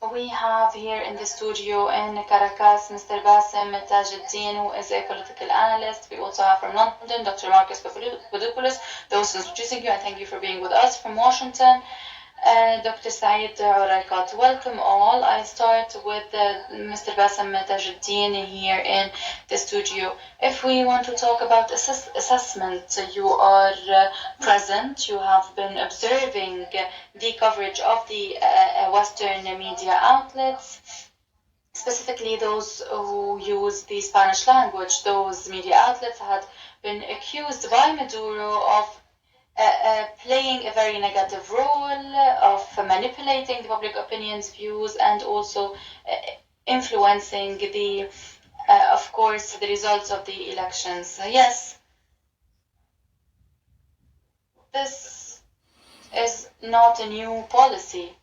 We have here in the studio in Caracas, Mr. Bassem Tajuddin, who is a political analyst. We also have from London, Dr. Marcus Papadopoulos, those introducing you, and thank you for being with us. From Washington, Dr. Saeed Uraikat. Welcome all. I start with Mr. Bassem Tajuddin here in the studio. If we want to talk about assessment, you are present, you have been observing the coverage of the Western media outlets, specifically those who use the Spanish language. Those media outlets had been accused by Maduro of playing a very negative role, of manipulating the public opinion's views, and also influencing the, of course, the results of the elections. Yes, this is not a new policy.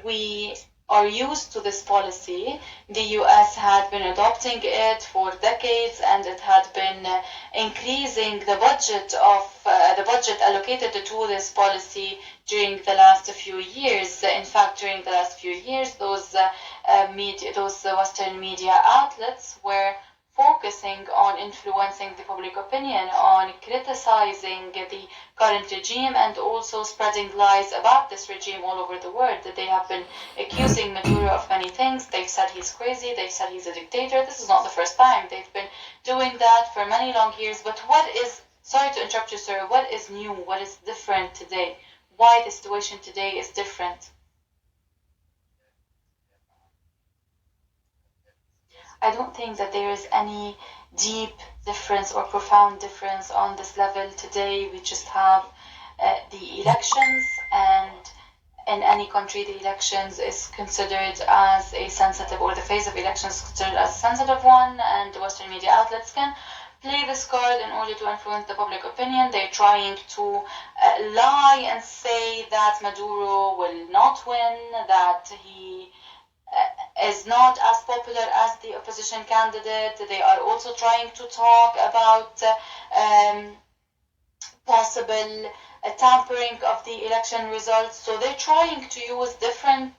We are used to this policy. The US had been adopting it for decades, and it had been increasing the budget allocated to this policy during the last few years. In fact, during the last few years, those Western media outlets were focusing on influencing the public opinion, on criticizing the current regime, and also spreading lies about this regime all over the world. They have been accusing Maduro of many things. They've said he's crazy. They've said he's a dictator. This is not the first time. They've been doing that for many long years. But what is, sorry to interrupt you, sir, what is new? What is different today? Why the situation today is different? I don't think that there is any deep difference or profound difference on this level today. We just have the elections, and in any country the elections is considered as a sensitive, or the phase of elections is considered as a sensitive one, and the Western media outlets can play this card in order to influence the public opinion. They're trying to lie and say that Maduro will not win, that he is not as popular as the opposition candidate. They are also trying to talk about possible tampering of the election results. So they're trying to use different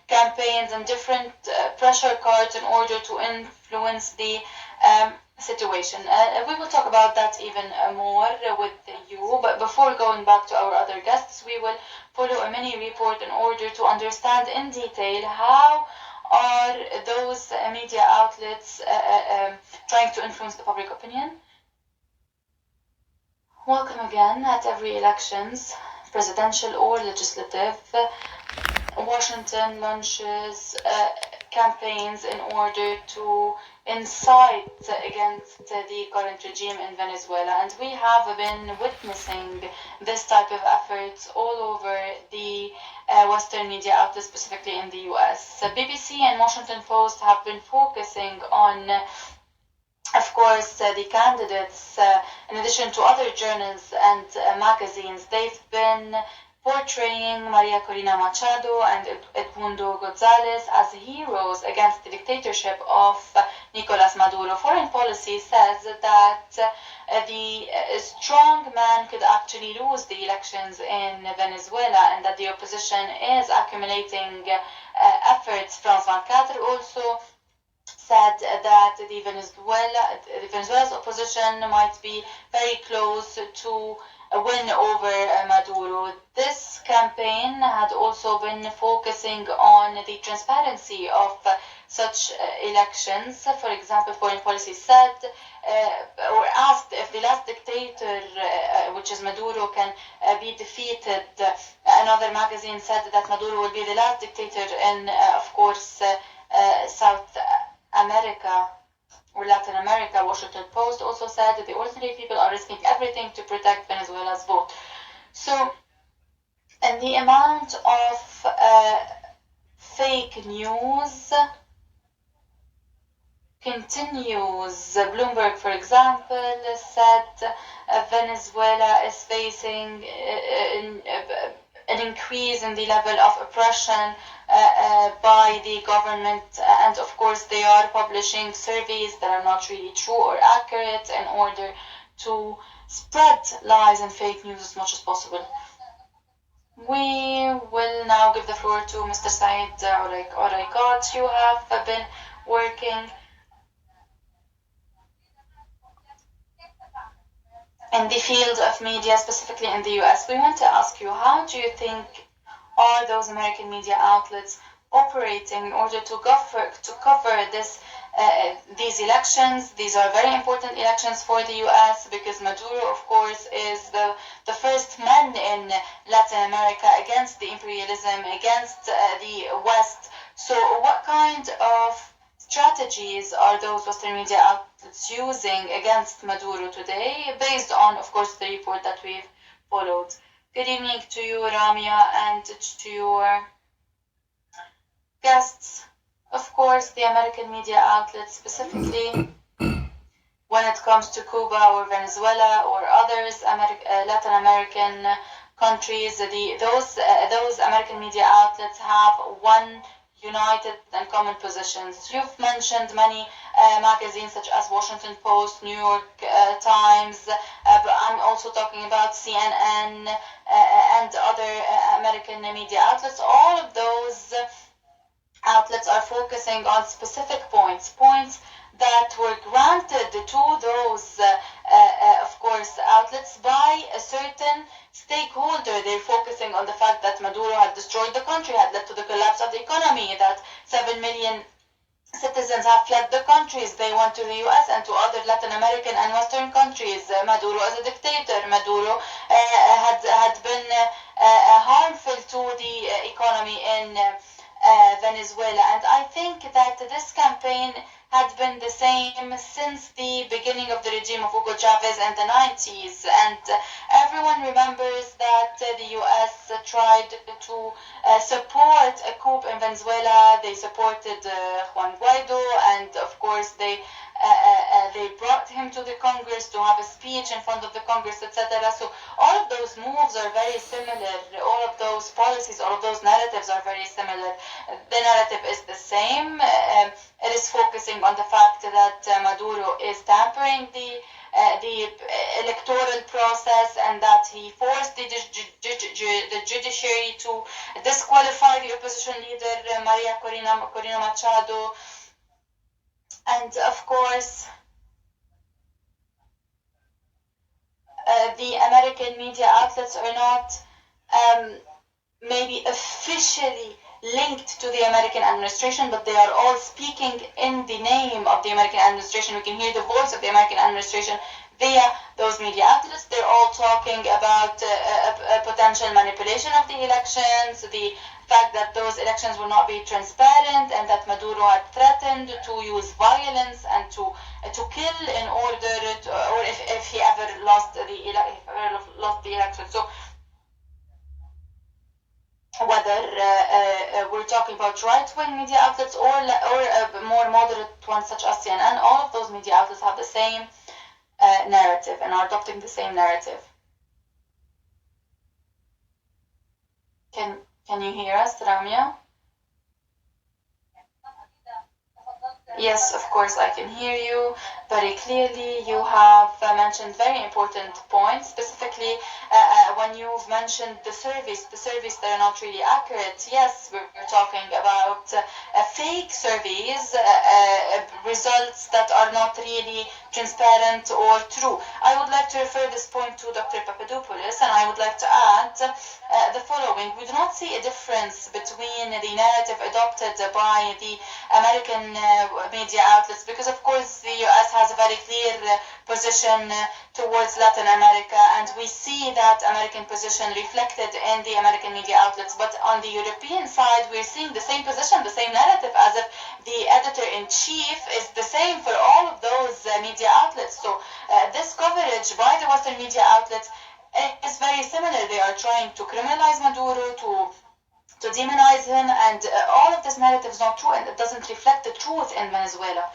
campaigns and different pressure cards in order to influence the situation. We will talk about that even more with you, but before going back to our other guests, we will follow a mini report in order to understand in detail how are those media outlets trying to influence the public opinion. Welcome again. At every elections, presidential or legislative, Washington launches campaigns in order to incite against the current regime in Venezuela, and we have been witnessing this type of efforts all over the Western media outlets, specifically in the US. BBC and Washington Post have been focusing on, of course, the candidates, in addition to other journals and magazines. They've been portraying Maria Corina Machado and Edmundo Gonzalez as heroes against the dictatorship of Nicolas Maduro. Foreign policy says that the strong man could actually lose the elections in Venezuela, and that the opposition is accumulating efforts. France 24 also said that Venezuela's opposition might be very close to a win over Maduro. This campaign had also been focusing on the transparency of such elections. For example, foreign policy said or asked if the last dictator, which is Maduro, can be defeated. Another magazine said that Maduro will be the last dictator in, of course, South America or Latin America. Washington Post also said that the ordinary people are risking everything to protect Venezuela's vote. So, and the amount of fake news continues. Bloomberg, for example, said Venezuela is facing an increase in the level of oppression by the government, and of course they are publishing surveys that are not really true or accurate in order to spread lies and fake news as much as possible. We will now give the floor to Mr. Saeed Oraikat. You have been working in the field of media, specifically in the US. We want to ask you, how do you think are those American media outlets operating in order to cover these elections? These are very important elections for the US because Maduro, of course, is the first man in Latin America against the imperialism, against the West. So what kind of strategies are those Western media outlets using against Maduro today, based on, of course, the report that we've followed? Good evening to you, Ramia, and to your guests. Of course, the American media outlets, specifically when it comes to Cuba or Venezuela or others, Latin American countries, those American media outlets have one united and common positions. You've mentioned many magazines such as Washington Post, New York Times, but I'm also talking about CNN and other American media outlets. All of those outlets are focusing on specific points that were granted to those, of course, outlets by a certain stakeholder. They're focusing on the fact that Maduro had destroyed the country, had led to the collapse of the economy, that 7 million citizens have fled the countries. They went to the US and to other Latin American and Western countries. Maduro is a dictator. Maduro had been harmful to the economy in Venezuela. And I think that this campaign had been the same since the beginning of the regime of Hugo Chavez in the 90s. And everyone remembers that the US tried to support a coup in Venezuela. They supported Juan Guaido, and of course they brought him to the Congress to have a speech in front of the Congress, etc. So all of those moves are very similar. All of those policies, all of those narratives are very similar. The narrative is the same. It is focusing on the fact that Maduro is tampering the electoral process, and that he forced the judiciary to disqualify the opposition leader Maria Corina Machado. And of course, the American media outlets are not maybe officially linked to the American administration, but they are all speaking in the name of the American administration. We can hear the voice of the American administration via those media outlets. They're all talking about a potential manipulation of the elections, the fact that those elections will not be transparent, and that Maduro had threatened to use violence and to kill in order to, or if he ever lost the election. So whether we're talking about right-wing media outlets or more moderate ones such as CNN, all of those media outlets have the same narrative and are adopting the same narrative. Can you hear us, Ramia? Yes, of course, I can hear you very clearly. You have mentioned very important points, specifically when you've mentioned the surveys that are not really accurate. Yes, we're talking about fake surveys, results that are not really transparent or true. I would like to refer this point to Dr. Papadopoulos, and I would like to add the following. We do not see a difference between the narrative adopted by the American media outlets, because of course the US has a very clear position towards Latin America, and we see that American position reflected in the American media outlets. But on the European side, we're seeing the same position, the same narrative, as if the editor-in-chief is the same for all of those media outlets. So this coverage by the Western media outlets is very similar. They are trying to criminalize Maduro, to demonize him, and all of this narrative is not true, and it doesn't reflect the truth in Venezuela.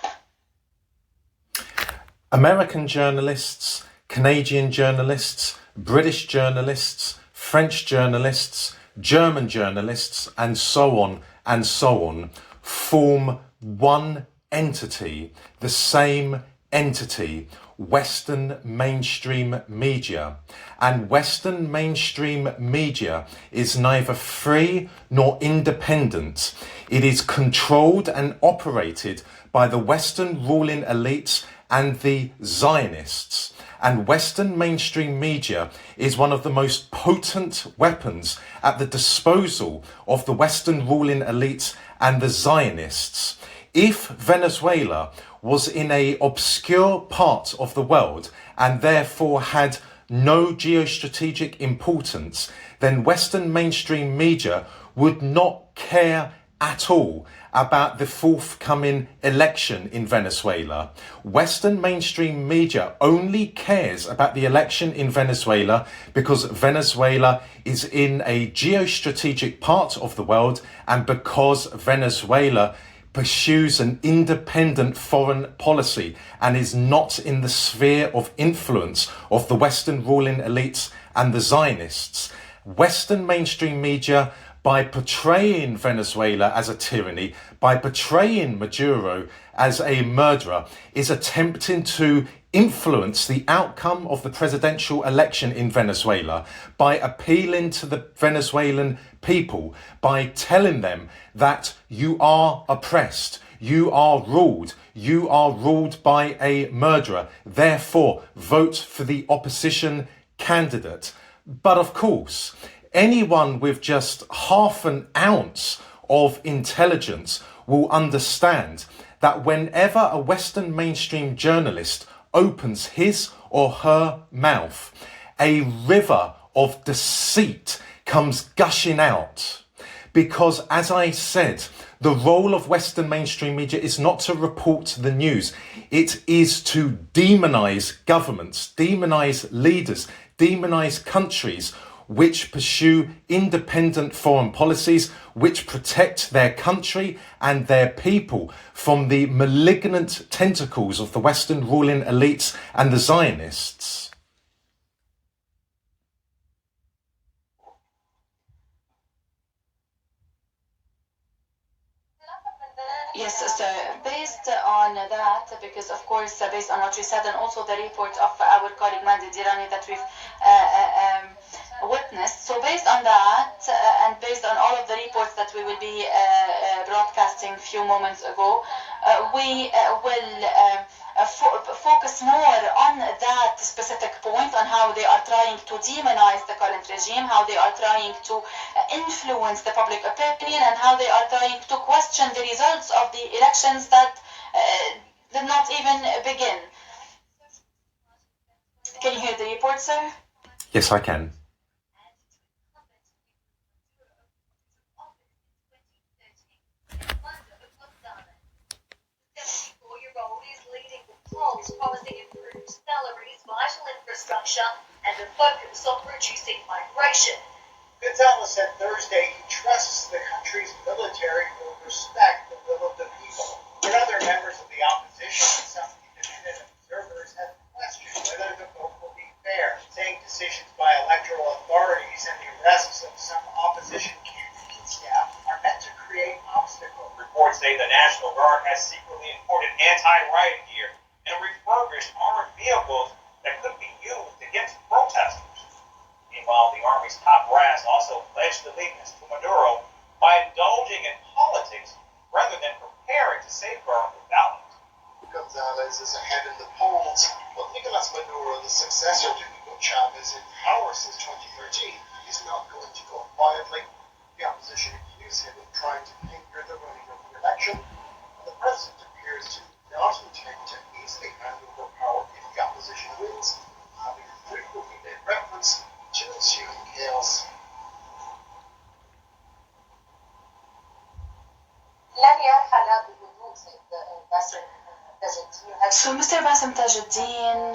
American journalists, Canadian journalists, British journalists, French journalists, German journalists, and so on, form one entity, the same entity. Western mainstream media. And Western mainstream media is neither free nor independent. It is controlled and operated by the Western ruling elites and the Zionists. And Western mainstream media is one of the most potent weapons at the disposal of the Western ruling elites and the Zionists. If Venezuela was in an obscure part of the world and therefore had no geostrategic importance, then Western mainstream media would not care at all about the forthcoming election in Venezuela. Western mainstream media only cares about the election in Venezuela because Venezuela is in a geostrategic part of the world and because Venezuela pursues an independent foreign policy and is not in the sphere of influence of the Western ruling elites and the Zionists. Western mainstream media, by portraying Venezuela as a tyranny, by portraying Maduro as a murderer, is attempting to influence the outcome of the presidential election in Venezuela by appealing to the Venezuelan people, by telling them that you are oppressed, you are ruled by a murderer, therefore vote for the opposition candidate. But of course, anyone with just half an ounce of intelligence will understand that whenever a Western mainstream journalist opens his or her mouth, a river of deceit comes gushing out. Because, as I said, the role of Western mainstream media is not to report the news. It is to demonize governments, demonize leaders, demonize countries which pursue independent foreign policies, which protect their country and their people from the malignant tentacles of the Western ruling elites and the Zionists. Yes, so based on that, because of course, based on what you said, and also the report of our colleague Madi Dirani that we've witnessed. So based on that, and based on all of the reports that we will be broadcasting a few moments ago, we will focus more on that specific point, on how they are trying to demonize the current regime, how they are trying to influence the public opinion, and how they are trying to question the results of the elections that did not even begin. Can you hear the report, sir? Yes, I can. Promising improved salaries, vital infrastructure, and a focus on reducing migration. Gonzalez said Thursday he trusts the country's military will respect the will of the people. But other members of the opposition and some independent observers have questioned whether the vote will be fair, saying decisions by electoral authorities and the arrests of some opposition candidates and staff are meant to create obstacles. Reports say the National Guard has secretly imported anti-riot gear and refurbished armored vehicles that could be used against protesters. Meanwhile, the Army's top brass also pledged allegiance to Maduro by indulging in politics rather than preparing to safeguard the ballot. Gonzalez is ahead in the polls, but Nicolas Maduro, the successor to Hugo Chavez in power since 2013, is not going to go quietly. The opposition accused him of trying to hinder the running of the election, and the president appears to not intend to easily hand over power if the opposition wins, having frequently made reference to ensuing chaos. So, Mr. Bassem Tajuddin,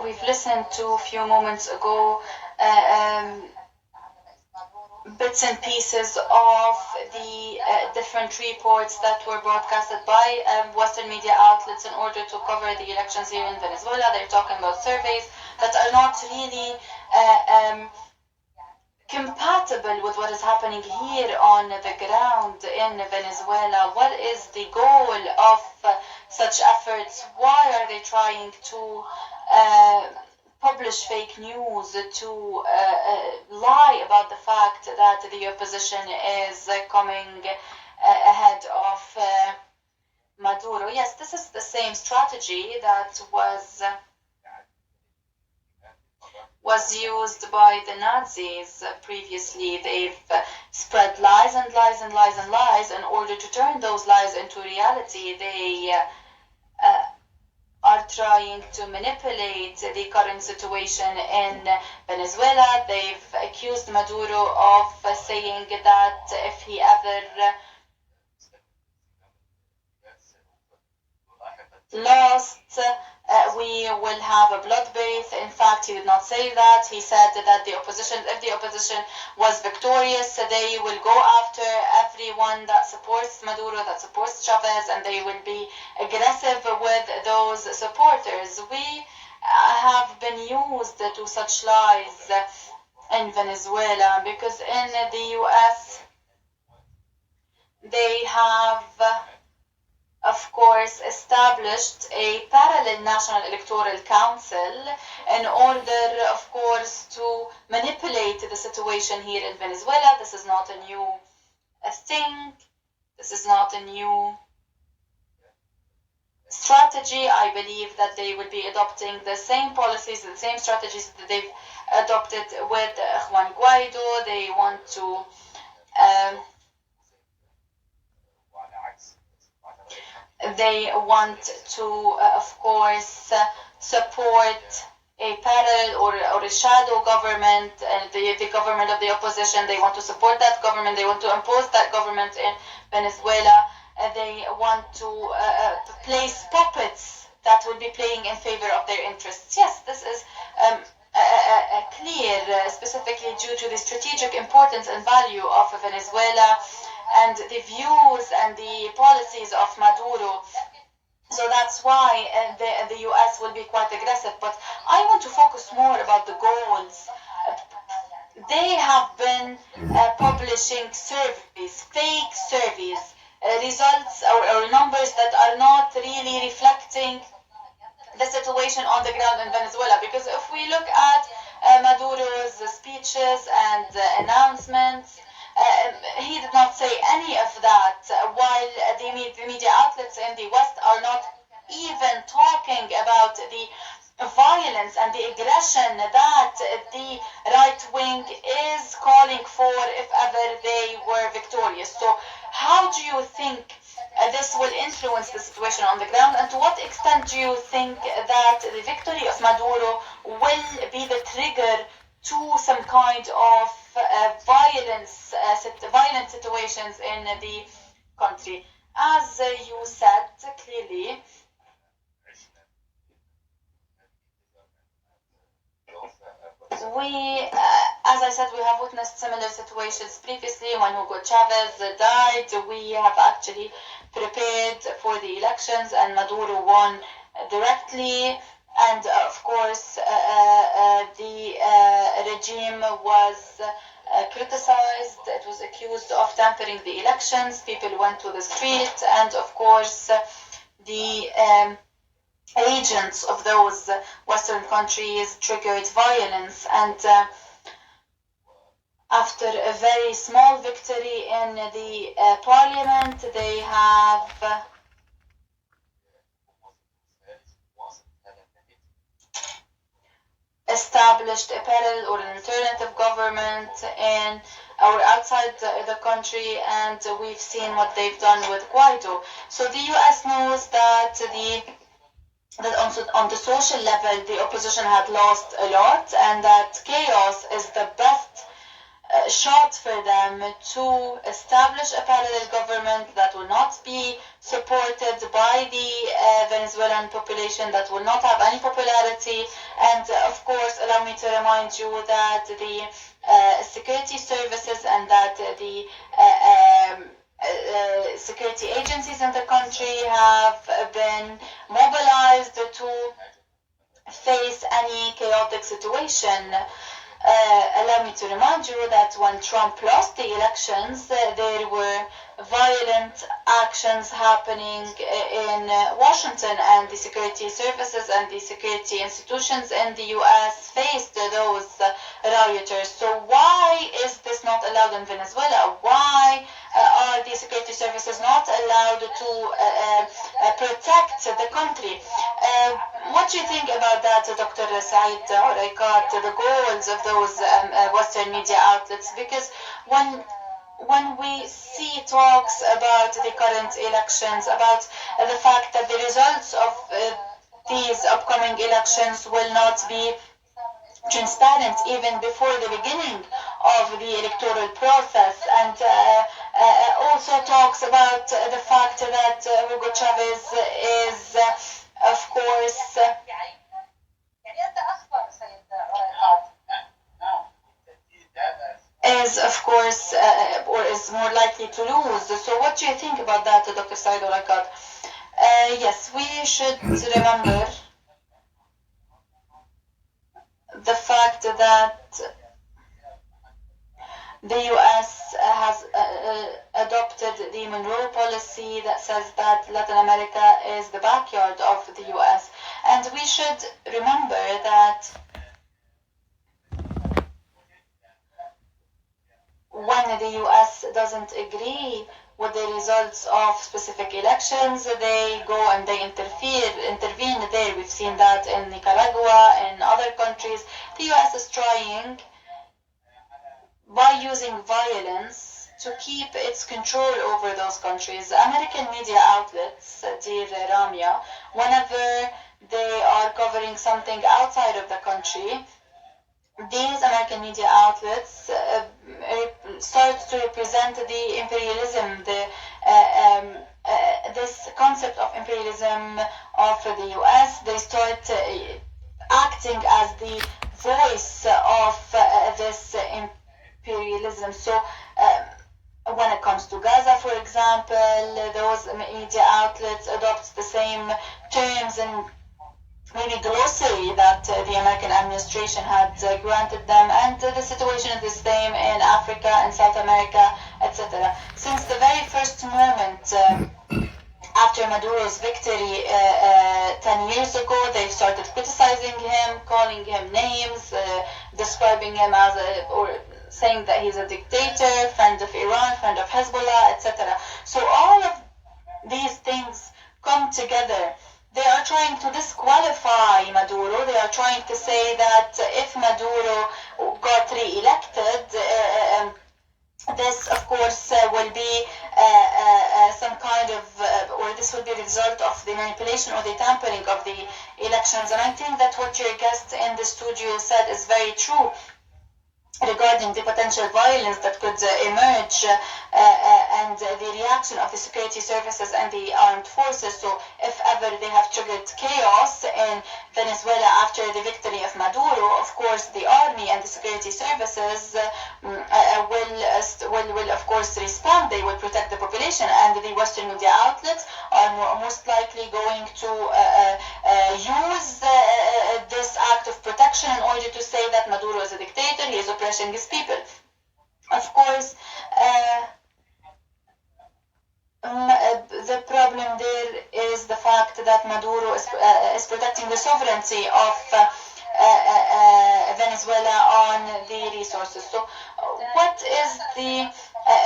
we've listened to a few moments ago bits and pieces of the different reports that were broadcasted by Western media outlets in order to cover the elections here in Venezuela. They're talking about surveys that are not really compatible with what is happening here on the ground in Venezuela. What is the goal of such efforts? Why are they trying to publish fake news, to lie about the fact that the opposition is coming ahead of Maduro? Yes, this is the same strategy that was used by the Nazis previously. They've spread lies and lies and lies and lies. In order to turn those lies into reality, they are trying to manipulate the current situation in Venezuela. They've accused Maduro of saying that if he ever lost, we will have a bloodbath. In fact, he did not say that. He said that if the opposition was victorious, they will go after everyone that supports Maduro, that supports Chavez, and they will be aggressive with those supporters. We have been used to such lies in Venezuela because in the US, they have of course, established a parallel National Electoral Council in order, of course, to manipulate the situation here in Venezuela. This is not a new thing. This is not a new strategy. I believe that they will be adopting the same policies, the same strategies that they've adopted with Juan Guaido. They want to of course, support a parallel or a shadow government, and the government of the opposition. They want to support that government. They want to impose that government in Venezuela. They want to place puppets that will be playing in favor of their interests. Yes, this is clear, specifically due to the strategic importance and value of Venezuela and the views and the policies of Maduro. So that's why the US will be quite aggressive. But I want to focus more about the goals. They have been publishing surveys, fake surveys, results or numbers that are not really reflecting the situation on the ground in Venezuela. Because if we look at Maduro's speeches and announcements, he did not say any of that, while the media outlets in the West are not even talking about the violence and the aggression that the right wing is calling for if ever they were victorious. So how do you think this will influence the situation on the ground, and to what extent do you think that the victory of Maduro will be the trigger to some kind of violent situations in the country? As you said clearly, as I said, we have witnessed similar situations previously. When Hugo Chavez died, we have actually prepared for the elections, and Maduro won directly. And of course, the regime was criticized. It was accused of tampering the elections. People went to the street, and of course, the agents of those Western countries triggered violence. And after a very small victory in the parliament, they have established a parallel or an alternative government in or outside the country, and we've seen what they've done with Guaido. So the US knows that on the social level, the opposition had lost a lot, and that chaos is the best shot for them to establish a parallel government that will not be supported by the Venezuelan population, that will not have any popularity. And of course, allow me to remind you that the security services and that the security agencies in the country have been mobilized to face any chaotic situation. Allow me to remind you that when Trump lost the elections, there were violent actions happening in Washington, and the security services and the security institutions in the US faced those rioters. So why is this not allowed in Venezuela? Why are the security services not allowed to protect the country? What do you think about that, Dr. Said Oraikat, the goals of those Western media outlets? Because when we see talks about the current elections, about the fact that the results of these upcoming elections will not be transparent even before the beginning of the electoral process, and also talks about the fact that Hugo Chavez is, of course, or is more likely to lose. So what do you think about that, Dr. Said Oraikat? Yes, we should remember the fact that the US has adopted the Monroe policy that says that Latin America is the backyard of the US. And we should remember that when the US doesn't agree with the results of specific elections, they go and they intervene there. We've seen that in Nicaragua and other countries. The US is trying, by using violence, to keep its control over those countries. American media outlets, dear Ramia, whenever they are covering something outside of the country, these American media outlets start to represent the imperialism, this concept of imperialism of the US. They start acting as the voice of this imperialism. So when it comes to Gaza, for example, those media outlets adopt the same terms and maybe glossary that the American administration had granted them, and the situation is the same in Africa and South America, etc. Since the very first moment after Maduro's victory 10 years ago, they've started criticizing him, calling him names, describing him as or saying that he's a dictator, friend of Iran, friend of Hezbollah, etc. So all of these things come together. They are trying to disqualify Maduro. They are trying to say that if Maduro got re-elected, this, of course, will be some kind of, or this will be the result of the manipulation or the tampering of the elections. And I think that what your guest in the studio said is very true regarding the potential violence that could emerge and the reaction of the security services and the armed forces. So if ever they have triggered chaos in Venezuela after the victory of Maduro, of course the army and the security services will of course respond. They will protect the population, and the Western media outlets are most likely going to use this act of protection in order to say that Maduro is a dictator, he is oppressing his people. Of course, the problem there is the fact that Maduro is protecting the sovereignty of Venezuela on the resources. So what is the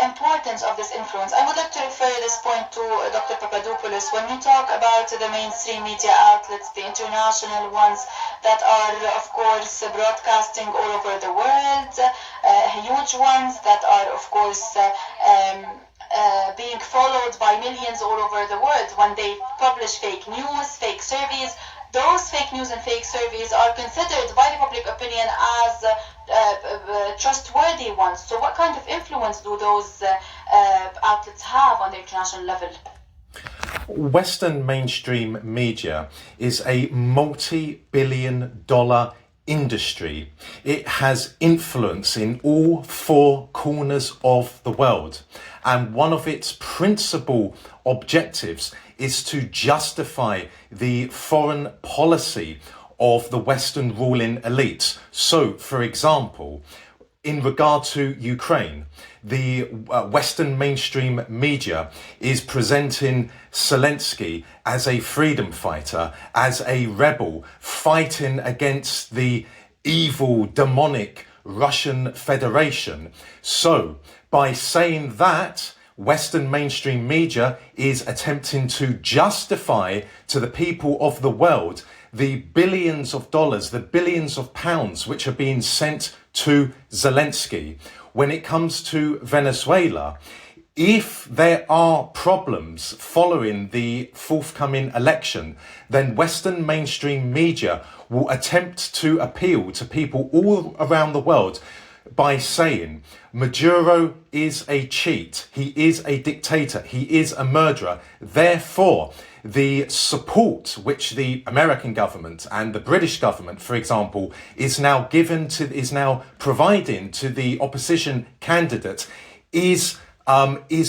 importance of this influence? I would like to refer this point to Dr. Papadopoulos. When we talk about the mainstream media outlets, the international ones that are, of course, broadcasting all over the world, huge ones that are, of course, being followed by millions all over the world, when they publish fake news, fake surveys, those fake news and fake surveys are considered by the public opinion as trustworthy ones. So what kind of influence do those outlets have on the international level? Western mainstream media is a multi-billion-dollar industry. It has influence in all four corners of the world, and one of its principal objectives is to justify the foreign policy of the Western ruling elites. So, for example, in regard to Ukraine, the Western mainstream media is presenting Zelensky as a freedom fighter, as a rebel, fighting against the evil, demonic Russian Federation. So, by saying that, Western mainstream media is attempting to justify to the people of the world the billions of dollars, the billions of pounds which are being sent to Zelensky. When it comes to Venezuela, if there are problems following the forthcoming election, then Western mainstream media will attempt to appeal to people all around the world by saying Maduro is a cheat, he is a dictator, he is a murderer. Therefore, the support which the American government and the British government, for example, is now providing to the opposition candidate is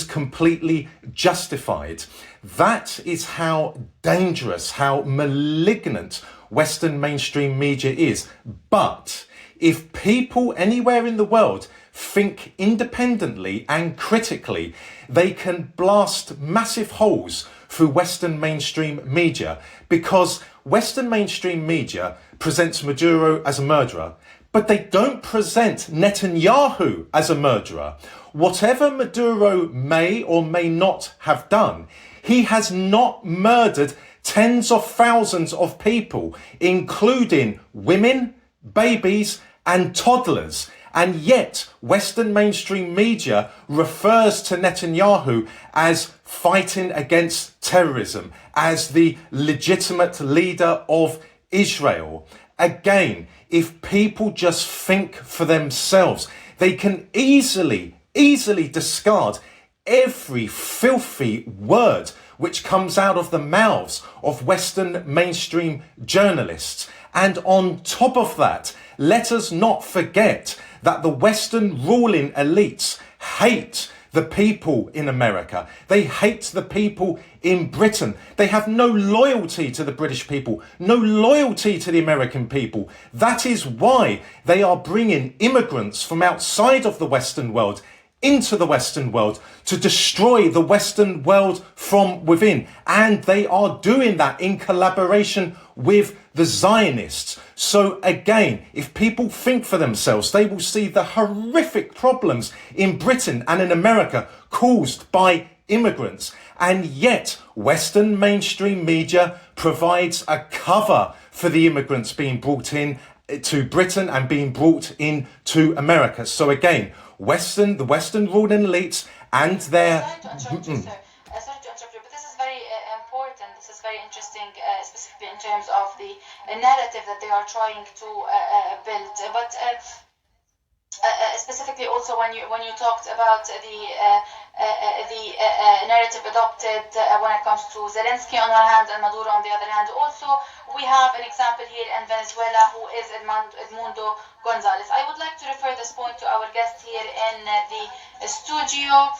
completely justified. That is how dangerous, how malignant Western mainstream media is. But if people anywhere in the world think independently and critically, they can blast massive holes through Western mainstream media, because Western mainstream media presents Maduro as a murderer, but they don't present Netanyahu as a murderer. Whatever Maduro may or may not have done, he has not murdered tens of thousands of people, including women, babies, and toddlers. And yet, Western mainstream media refers to Netanyahu as fighting against terrorism, as the legitimate leader of Israel. Again, if people just think for themselves, they can easily discard every filthy word which comes out of the mouths of Western mainstream journalists. And on top of that, let us not forget that the Western ruling elites hate the people in America. They hate the people in Britain. They have no loyalty to the British people, no loyalty to the American people. That is why they are bringing immigrants from outside of the Western world into the Western world to destroy the Western world from within. And they are doing that in collaboration with the Zionists. So again, if people think for themselves, they will see the horrific problems in Britain and in America caused by immigrants. And yet, Western mainstream media provides a cover for the immigrants being brought in to Britain and being brought in to America. So again, the Western ruling elites and their... Sorry to interrupt you, but this is very important. This is very interesting, specifically in terms of the narrative that they are trying to build. But specifically also when you talked about the narrative adopted when it comes to Zelensky on one hand and Maduro on the other hand. Also, we have an example here in Venezuela who is Edmundo Gonzalez. I would like to refer this point to our guest here in the studio.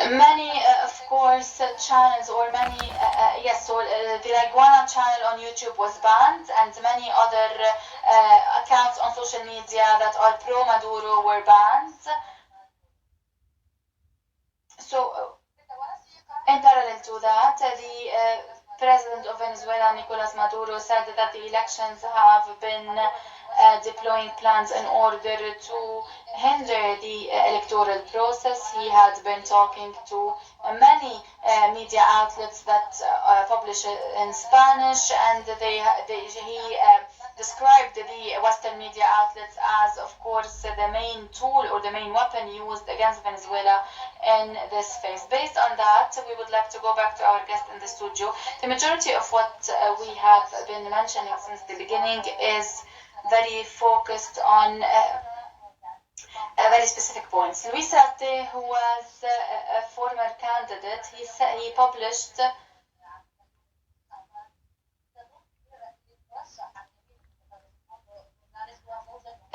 Many, of course, channels or many, so the Iguana channel on YouTube was banned, and many other accounts on social media that are pro-Maduro were banned. So, in parallel to that, the President of Venezuela, Nicolas Maduro, said that the elections have been deploying plans in order to hinder the electoral process. He had been talking to many media outlets that publish in Spanish, and he described the Western media outlets as, of course, the main tool or the main weapon used against Venezuela in this phase. Based on that, we would like to go back to our guest in the studio. The majority of what we have been mentioning since the beginning is very focused on very specific points. Luis Arte, who was a former candidate, he published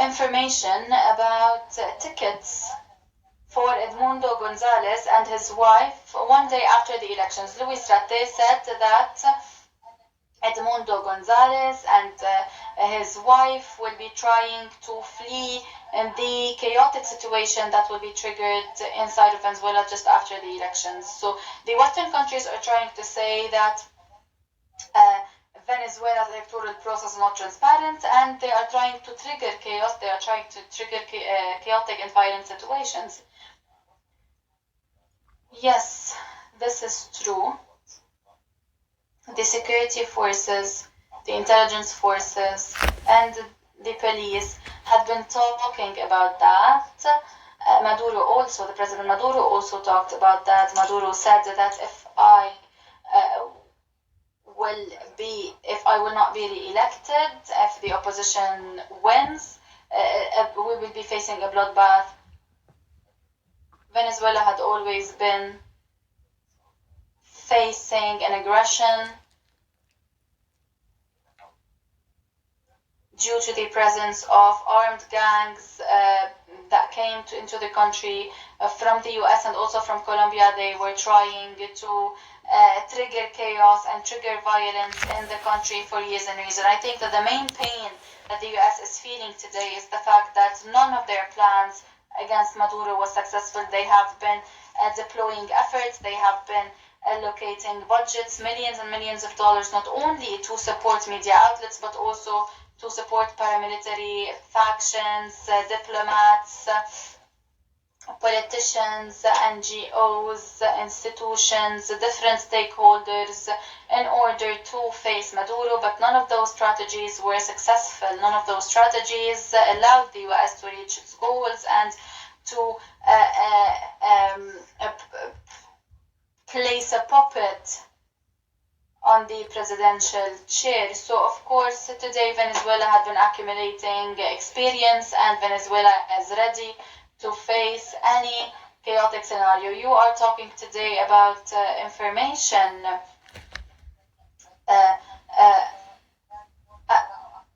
information about tickets for Edmundo Gonzalez and his wife one day after the elections. Luis Arte said that Edmundo Gonzalez and his wife will be trying to flee in the chaotic situation that will be triggered inside of Venezuela just after the elections. So the Western countries are trying to say that Venezuela's electoral process is not transparent, and they are trying to trigger chaos. They are trying to trigger chaotic and violent situations. Yes, this is true. The security forces, the intelligence forces, and the police have been talking about that. Maduro also, the President Maduro also talked about that. Maduro said that if I will not be re-elected, if the opposition wins, we will be facing a bloodbath. Venezuela had always been facing an aggression due to the presence of armed gangs that came into the country from the US and also from Colombia. They were trying to trigger chaos and trigger violence in the country for years and years. And I think that the main pain that the US is feeling today is the fact that none of their plans against Maduro was successful. They have been deploying efforts, they have been allocating budgets, millions and millions of dollars, not only to support media outlets, but also to support paramilitary factions, diplomats, politicians, NGOs, institutions, different stakeholders in order to face Maduro, but none of those strategies were successful. None of those strategies allowed the US to reach its goals and to place a puppet on the presidential chair. So of course today Venezuela had been accumulating experience and Venezuela is ready to face any chaotic scenario. You are talking today about information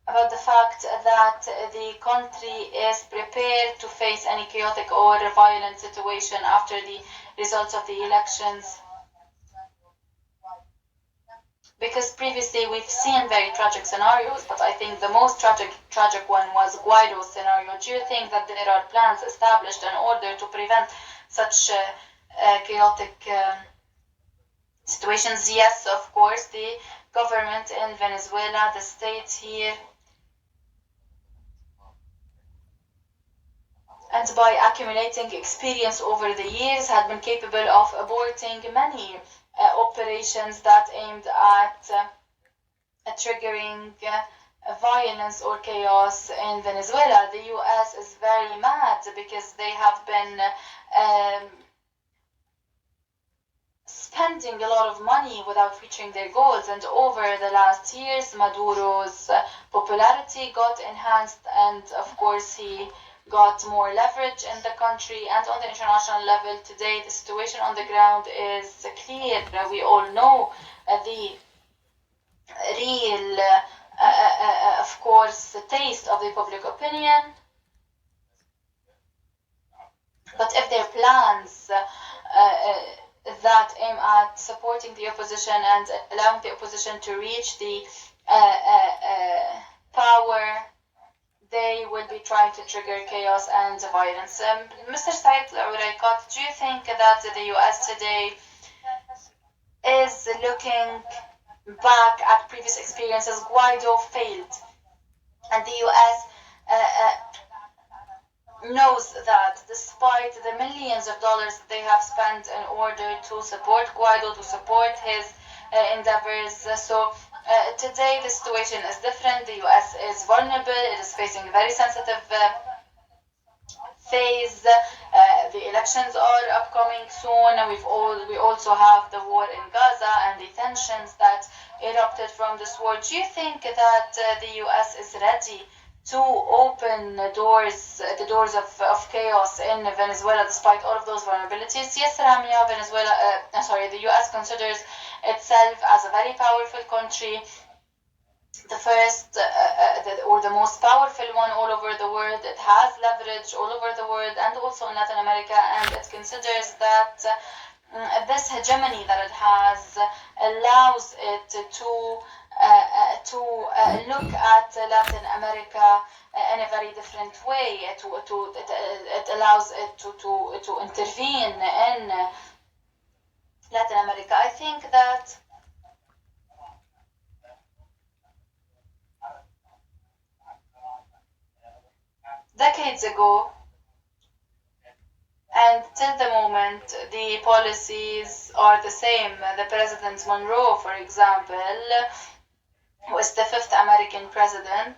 about the fact that the country is prepared to face any chaotic or violent situation after the results of the elections. Because previously we've seen very tragic scenarios, but I think the most tragic one was Guaido's scenario. Do you think that there are plans established in order to prevent such chaotic situations? Yes, of course. The government in Venezuela, the state here, and by accumulating experience over the years, had been capable of aborting many operations that aimed at triggering violence or chaos in Venezuela. The US is very mad because they have been spending a lot of money without reaching their goals, and over the last years Maduro's popularity got enhanced, and of course he got more leverage in the country. And on the international level today, the situation on the ground is clear. We all know the real, of course, taste of the public opinion. But if their plans that aim at supporting the opposition and allowing the opposition to reach the power, they will be trying to trigger chaos and violence. Mr. Said Uraikat, do you think that the US today is looking back at previous experiences? Guaido failed, and the US knows that despite the millions of dollars they have spent in order to support Guaido, to support his endeavors. So today the situation is different. The US is vulnerable. It is facing a very sensitive phase. The elections are upcoming soon. We also have the war in Gaza and the tensions that erupted from this war. Do you think that the US is ready to open the doors of chaos in Venezuela despite all of those vulnerabilities? Yes, Ramia, the US considers itself as a very powerful country, the first or the most powerful one all over the world. It has leverage all over the world and also in Latin America, and it considers that this hegemony that it has allows it to look at Latin America in a very different way. It allows it to intervene in Latin America. I think that decades ago and till the moment, the policies are the same. The President Monroe, for example, who is the fifth American president,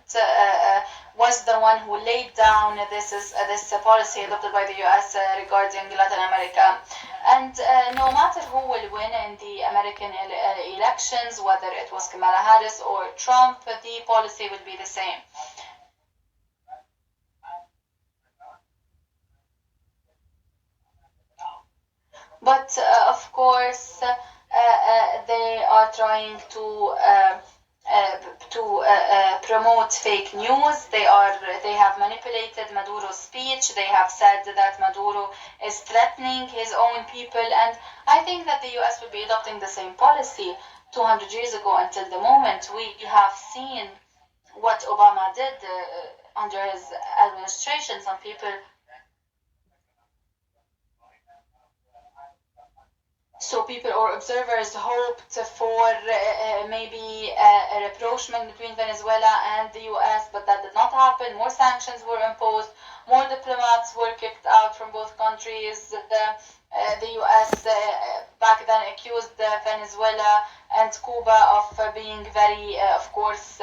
was the one who laid down this policy adopted by the US regarding Latin America. And no matter who will win in the American elections, whether it was Kamala Harris or Trump, the policy will be the same. But of course, they are trying to promote fake news. They have manipulated Maduro's speech. They have said that Maduro is threatening his own people, and I think that the US will be adopting the same policy 200 years ago. Until the moment, we have seen what Obama did under his administration. Some people or observers hoped for maybe a rapprochement between Venezuela and the US, but that did not happen. More sanctions were imposed. More diplomats were kicked out from both countries. The US back then accused Venezuela and Cuba of being very, of course,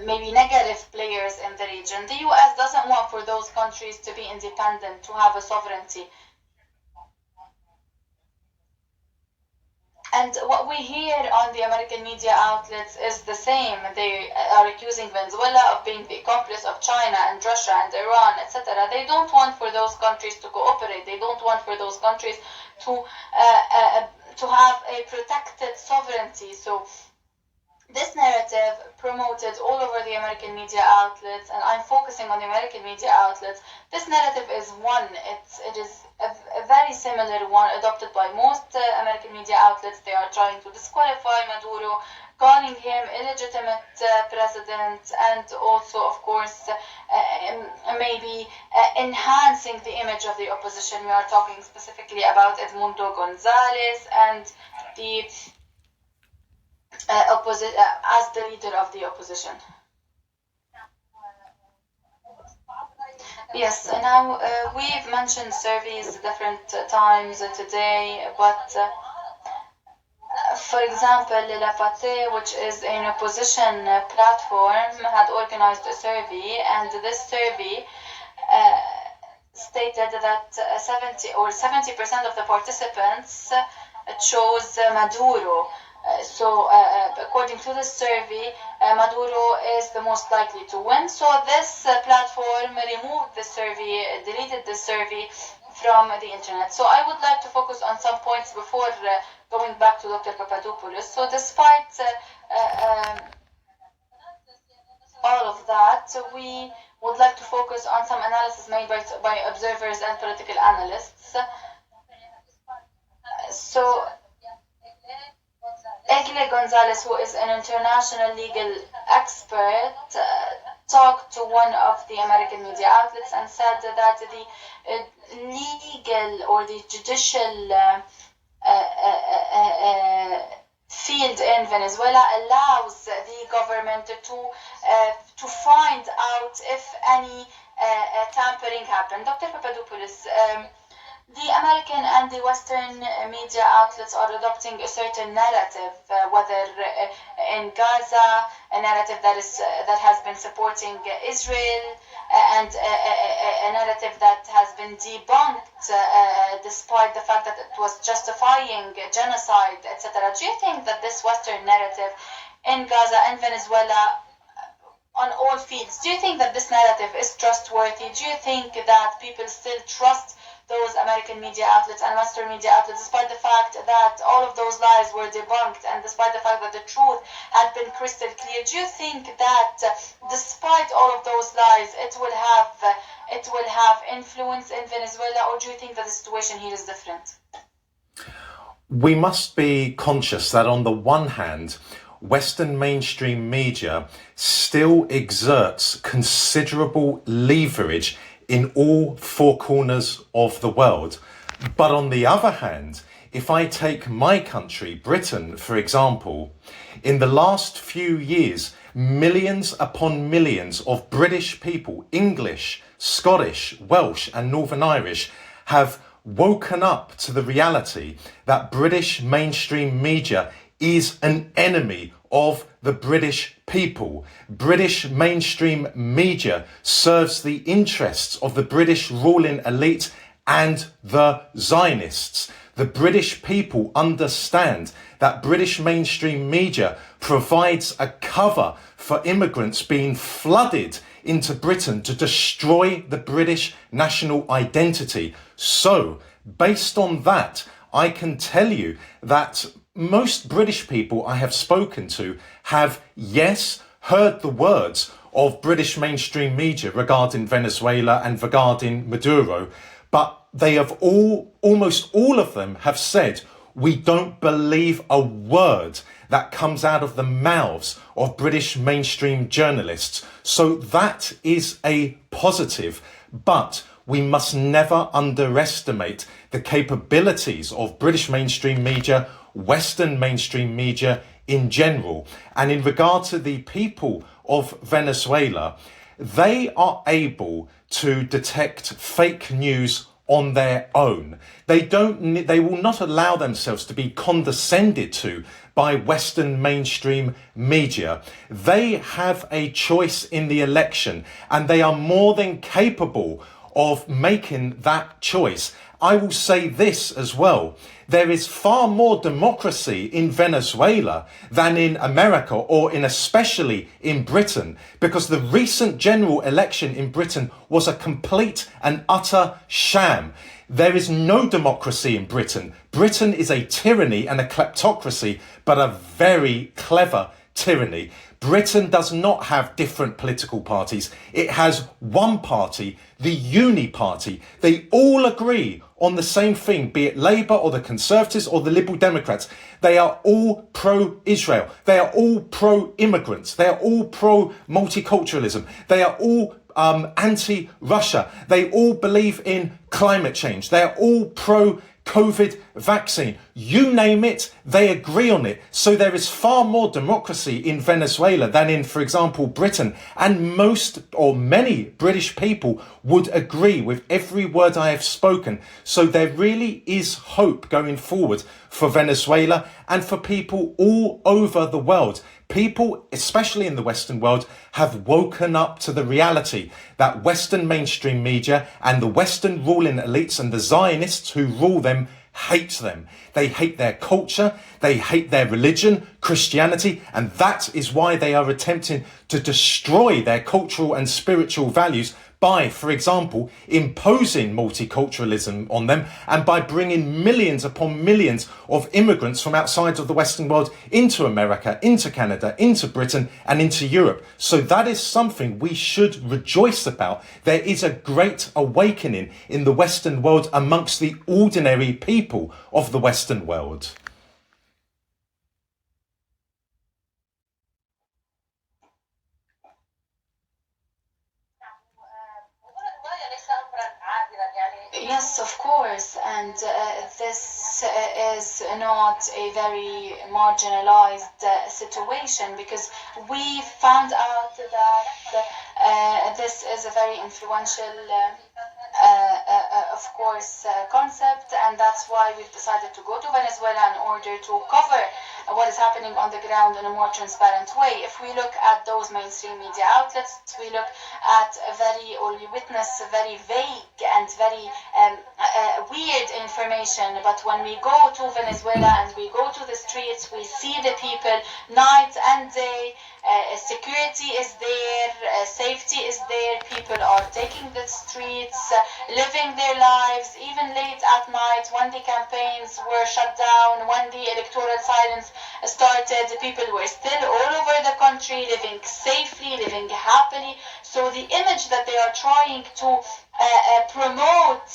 maybe negative players in the region. The US doesn't want for those countries to be independent, to have a sovereignty. And what we hear on the American media outlets is the same. They are accusing Venezuela of being the accomplice of China and Russia and Iran, etc. They don't want for those countries to cooperate. They don't want for those countries to have a protected sovereignty. So this narrative promoted all over the American media outlets, and I'm focusing on the American media outlets. This narrative is one. It is a very similar one adopted by most American media outlets. They are trying to disqualify Maduro, calling him illegitimate president, and also, of course, maybe enhancing the image of the opposition. We are talking specifically about Edmundo Gonzalez and the as the leader of the opposition. Yes, now we've mentioned surveys different times today, but for example, La Pate, which is an opposition platform, had organized a survey, and this survey stated that 70% of the participants chose Maduro. So according to this survey, Maduro is the most likely to win. So this platform removed the survey, deleted the survey from the internet. So I would like to focus on some points before going back to Dr. Papadopoulos. So despite all of that, we would like to focus on some analysis made by observers and political analysts. So Egle Gonzalez, who is an international legal expert, talked to one of the American media outlets and said that the legal or the judicial field in Venezuela allows the government to find out if any tampering happened. Dr. Papadopoulos, the American and the Western media outlets are adopting a certain narrative, whether in Gaza, a narrative that has been supporting Israel, and a narrative that has been debunked despite the fact that it was justifying genocide, etc. Do you think that this Western narrative in Gaza and Venezuela, on all fields, do you think that this narrative is trustworthy? Do you think that people still trust those American media outlets and Western media outlets, despite the fact that all of those lies were debunked and despite the fact that the truth had been crystal clear? Do you think that despite all of those lies, it will have influence in Venezuela, or do you think that the situation here is different? We must be conscious that on the one hand, Western mainstream media still exerts considerable leverage in all four corners of the world. But on the other hand, if I take my country, Britain, for example, in the last few years, millions upon millions of British people, English, Scottish, Welsh and Northern Irish, have woken up to the reality that British mainstream media is an enemy of the British people. British mainstream media serves the interests of the British ruling elite and the Zionists. The British people understand that British mainstream media provides a cover for immigrants being flooded into Britain to destroy the British national identity. So, based on that, I can tell you that most British people I have spoken to have, yes, heard the words of British mainstream media regarding Venezuela and regarding Maduro, but they have almost all of them have said, we don't believe a word that comes out of the mouths of British mainstream journalists. So that is a positive, but we must never underestimate the capabilities of British mainstream media, Western mainstream media in general. And in regard to the people of Venezuela, they are able to detect fake news on their own. They will not allow themselves to be condescended to by Western mainstream media. They have a choice in the election and they are more than capable of making that choice. I will say this as well. There is far more democracy in Venezuela than in America or especially in Britain, because the recent general election in Britain was a complete and utter sham. There is no democracy in Britain. Britain is a tyranny and a kleptocracy, but a very clever tyranny. Britain does not have different political parties. It has one party, the Uni Party. They all agree on the same thing, be it Labour or the Conservatives or the Liberal Democrats. They are all pro-Israel. They are all pro-immigrants. They are all pro-multiculturalism. They are all anti-Russia. They all believe in climate change. They are all pro-COVID vaccine. You name it, they agree on it. So there is far more democracy in Venezuela than in, for example, Britain. And most or many British people would agree with every word I have spoken. So there really is hope going forward for Venezuela and for people all over the world. People, especially in the Western world, have woken up to the reality that Western mainstream media and the Western ruling elites and the Zionists who rule them hate them. They hate their culture, they hate their religion, Christianity, and that is why they are attempting to destroy their cultural and spiritual values by, for example, imposing multiculturalism on them and by bringing millions upon millions of immigrants from outside of the Western world into America, into Canada, into Britain and into Europe. So that is something we should rejoice about. There is a great awakening in the Western world amongst the ordinary people of the Western world. Yes, of course, and this is not a very marginalized situation, because we found out that this is a very influential of course, concept, and that's why we've decided to go to Venezuela in order to cover what is happening on the ground in a more transparent way. If we look at those mainstream media outlets, we look at we witness very vague and very weird information, but when we go to Venezuela and we go to the streets, we see the people night and day. Security is there, safety is there, people are taking the streets, living their lives, even late at night when the campaigns were shut down, when the electoral silence started. People were still all over the country, living safely, living happily. So the image that they are trying to promote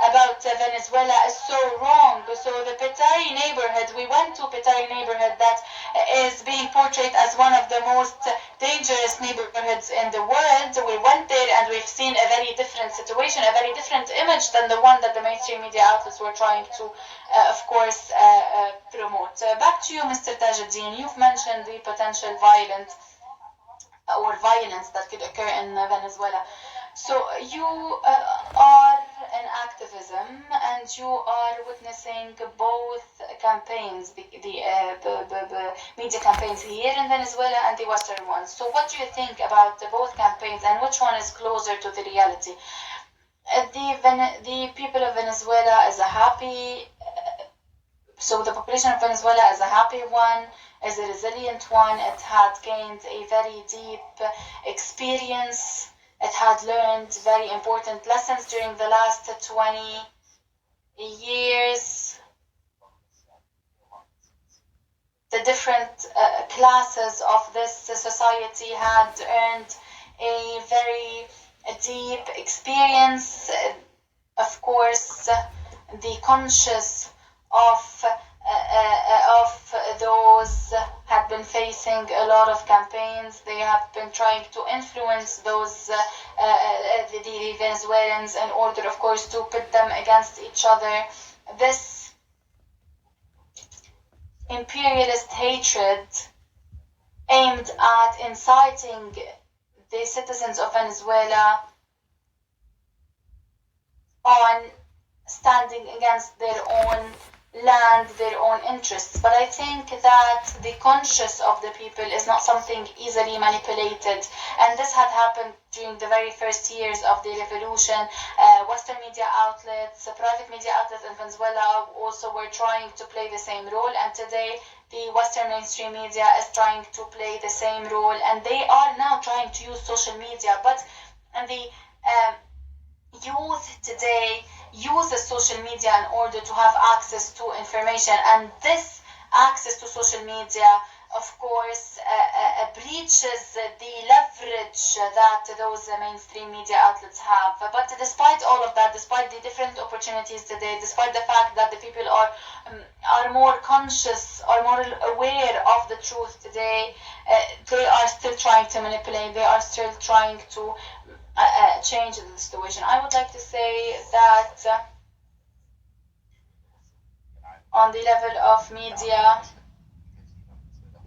about Venezuela is so wrong. So the Petare neighborhood, we went to Petare neighborhood that is being portrayed as one of the most dangerous neighborhoods in the world. We went there and we've seen a very different situation, a very different image than the one that the mainstream media outlets were trying to, of course, promote. Back to you, Mr. Tajuddin. You've mentioned the potential violence that could occur in Venezuela. So you are in activism and you are witnessing both campaigns, the media campaigns here in Venezuela and the Western ones. So what do you think about both campaigns and which one is closer to the reality? The people of Venezuela is a happy, so the population of Venezuela is a happy one, is a resilient one. It had gained a very deep experience. It had learned very important lessons during the last 20 years. The different classes of this society had earned a very deep experience. Of course, the conscience of those had been facing a lot of campaigns. They have been trying to influence those the Venezuelans in order, of course, to pit them against each other. This imperialist hatred aimed at inciting the citizens of Venezuela on standing against their own land, their own interests. But I think that the conscience of the people is not something easily manipulated, and this had happened during the very first years of the revolution. Western media outlets, private media outlets in Venezuela also were trying to play the same role, and today the Western mainstream media is trying to play the same role, and they are now trying to use social media. But the youth today uses social media in order to have access to information, and this access to social media, of course, breaches the leverage that those mainstream media outlets have. But despite all of that, despite the different opportunities today, despite the fact that the people are more conscious, are more aware of the truth today, they are still trying to manipulate, they are still trying to change the situation. I would like to say that on the level of media,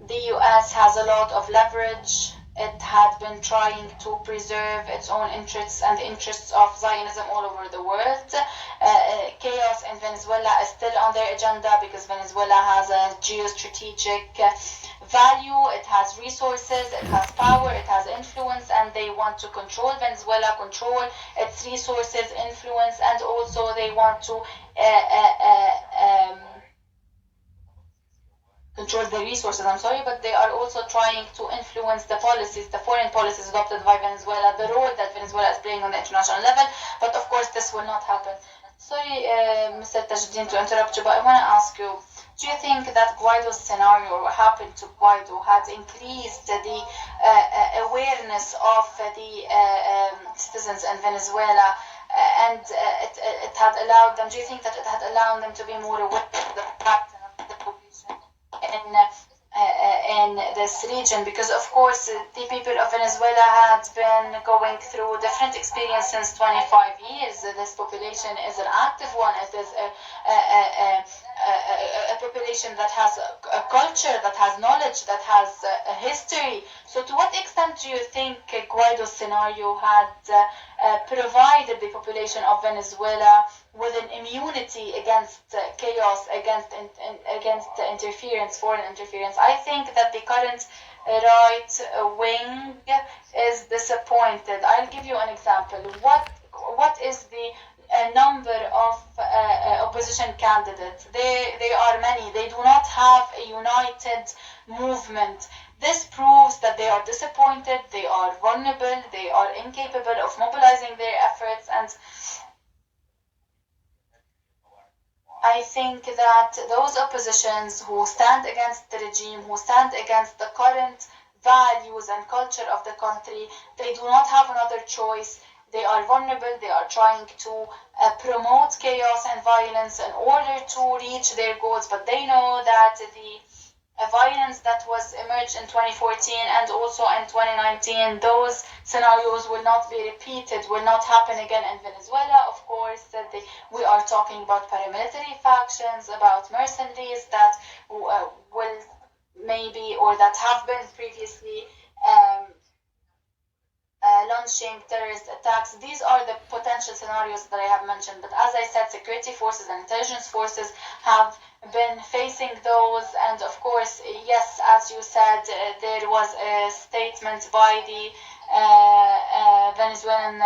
the US has a lot of leverage. It had been trying to preserve its own interests and the interests of Zionism all over the world. Chaos in Venezuela is still on their agenda because Venezuela has a geostrategic value, it has resources, it has power, it has influence, and they want to control Venezuela, control its resources, influence, and also they want to control the resources, but they are also trying to influence the policies, the foreign policies adopted by Venezuela, the role that Venezuela is playing on the international level. But of course, this will not happen. Sorry, Mr. Tajuddin, to interrupt you, but I want to ask you, do you think that Guaido's scenario, or what happened to Guaido, had increased the awareness of the citizens in Venezuela, and it had allowed them, do you think that it had allowed them to be more aware of the fact of the population in this region? Because of course the people of Venezuela had been going through different experience since 25 years. This population is an active one. It is a population that has a culture, that has knowledge, that has a history. So to what extent do you think Guaido's scenario had provided the population of Venezuela with an immunity against chaos, against interference, foreign interference? I think that the current right wing is disappointed. I'll give you an example. What is the number of opposition candidates? They are many. They do not have a united movement. This proves that they are disappointed, they are vulnerable, they are incapable of mobilizing their efforts, and I think that those oppositions who stand against the regime, who stand against the current values and culture of the country, they do not have another choice. They are vulnerable. They are trying to promote chaos and violence in order to reach their goals, but they know that the violence that was emerged in 2014 and also in 2019, those scenarios will not be repeated, will not happen again in Venezuela. Of course, we are talking about paramilitary factions, about mercenaries that will maybe, or that have been previously launching terrorist attacks. These are the potential scenarios that I have mentioned. But as I said, security forces and intelligence forces have been facing those. And of course, yes, as you said, there was a statement by the Venezuelan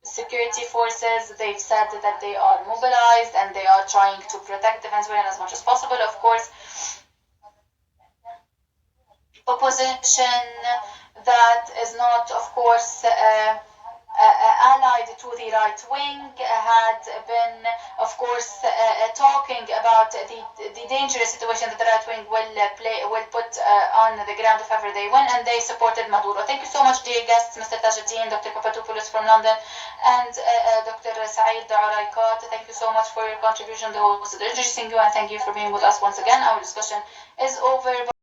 security forces. They've said that they are mobilized and they are trying to protect the Venezuelan as much as possible. Of course, opposition that is not, of course, allied to the right wing had been, of course, talking about the dangerous situation that the right wing will put on the ground if ever they win, and they supported Maduro. Thank you so much, dear guests, Mr. Tajuddin, Dr. Papadopoulos from London, and Dr. Saeed Dauraikat. Thank you so much for your contribution. The host is introducing you, and thank you for being with us once again. Our discussion is over.